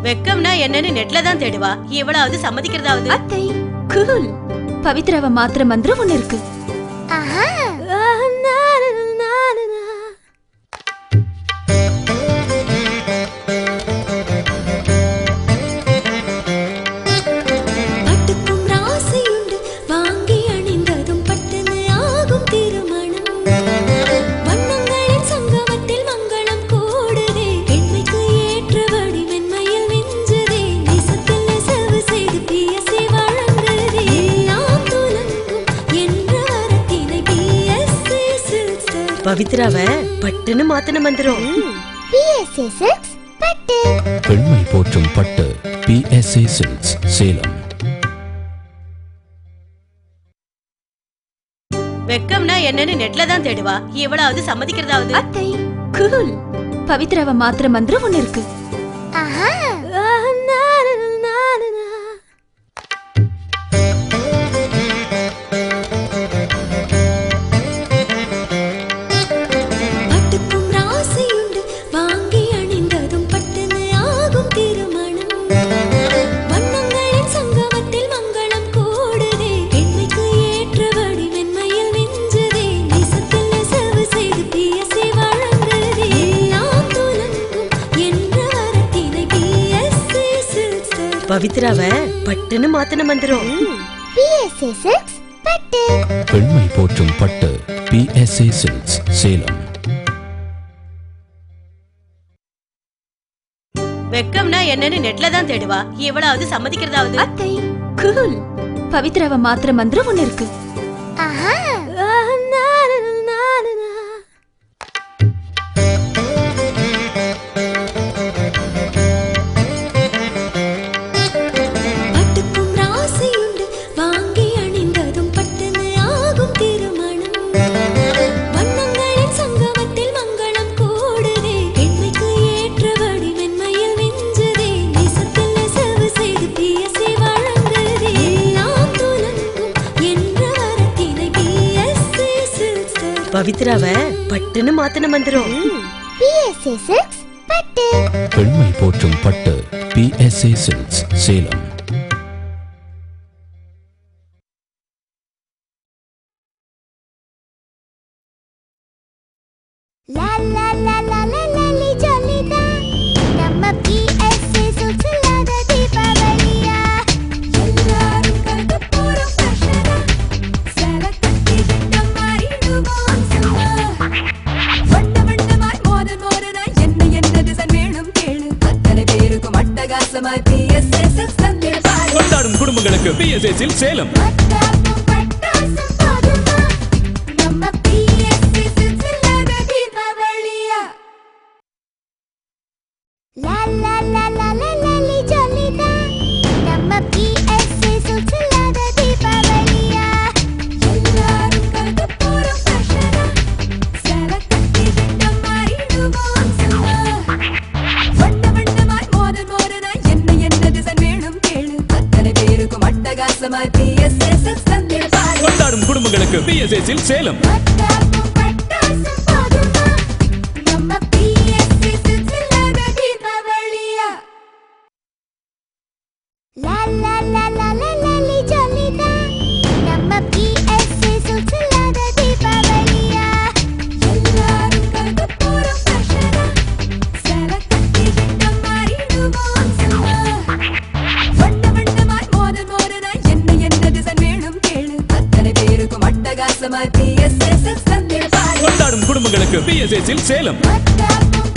வெக்கம்னா என்னன்னு நெட்ல தான் தேடுவா. இவளாவது சம்மதிக்கிறதாவது. அத்தை கூல். பவித்ராவை மாத்திர மந்திரம் ஒண்ணு இருக்கு. பவித்ராவை பட்டுன்னு மாத்தின மந்திரம். PSA Silks பட்டு. பெண்மை போற்றும் பட்டு PSA Silks சேலம். வெக்கம்னா என்னன்னு நெட்ல தான் தேடுவா. இவளாவது சம்மதிக்கிறதாவது. அத்தை கூல். பவித்ராவை மாத்திர மந்திரம் ஒண்ணு இருக்கு. பவித்ராவை பட்டுன்னு மாத்தின மந்திரம். PSA Silks பட்டு. பெண்மை போற்றும் பட்டு PSA Silks சேலம். வெக்கம்னா என்னன்னு நெட்ல தான் தேடுவா. இவளாவது சம்மதிக்கிறதாவது. அத்தை கூல். பவித்ராவை மாத்திர மந்திரம் ஒண்ணு இருக்கு. பவித்ராவை பட்டுன்னு மாத்தின மந்திரம். PSA Silks பட்டு. பெண்மை போற்றும் பட்டு PSA Silks Salem. La la la la la la li jolida. நம்ம PSA Silks இல்லாத தீபாவளியா. எல்லாரும் கண்டு போற ஃபேஷனா. சேல கட்டி விட்ட மாறிடுவோம் சும்மா. வண்ணமாய் மோதனாய் என்ன டிசைன் வேணும் கேளு. அத்தனை பேருக்கும் அட்டகாசமாய் PSA Silks தந்திருப்பார். கொண்டாடும் குடும்பங்களுக்கு PSA Silks சேலம். பட்டாசும் பட்டாசும் போதுமா. நம்ம PSA Silks இல்லாத தீபாவளியா. La la la la la la li jolida. நம்ம PSA Silks இல்லாத தீபாவளியா. எல்லாரும் கண்டு போற ஃபேஷனா. சேல கட்டி விட்ட மாறிடுவோம் சும்மா. வண்ணமாய் மோதனாய் என்ன டிசைன் வேணும் கேளு. அத்தனை பேருக்கும் அட்டகாசமாய் PSA Silks தந்திருப்பார். கொண்டாடும் குடும்பங்களுக்கு PSA Silks சேலம். பட்டாசும் பட்டாசும் போதுமா. நம்ம PSA Silks இல்லாத தீபாவளியா. La la la la la la li jolida. நம்ம PSA Silks இல்லாத தீபாவளியா. எல்லாரும் கண்டு போற ஃபேஷனா. சேல கட்டி விட்ட மாறிடுவோம் சும்மா. வண்ணமாய் மோதனாய் என்ன டிசைன் வேணும் கேளு. அத்தனை பேருக்கும் அட்டகாசமாய் PSA Silks தந்திருப்பார். கொண்டாடும் குடும்பங்களுக்கு PSA Silks சேலம். பட்டாசும்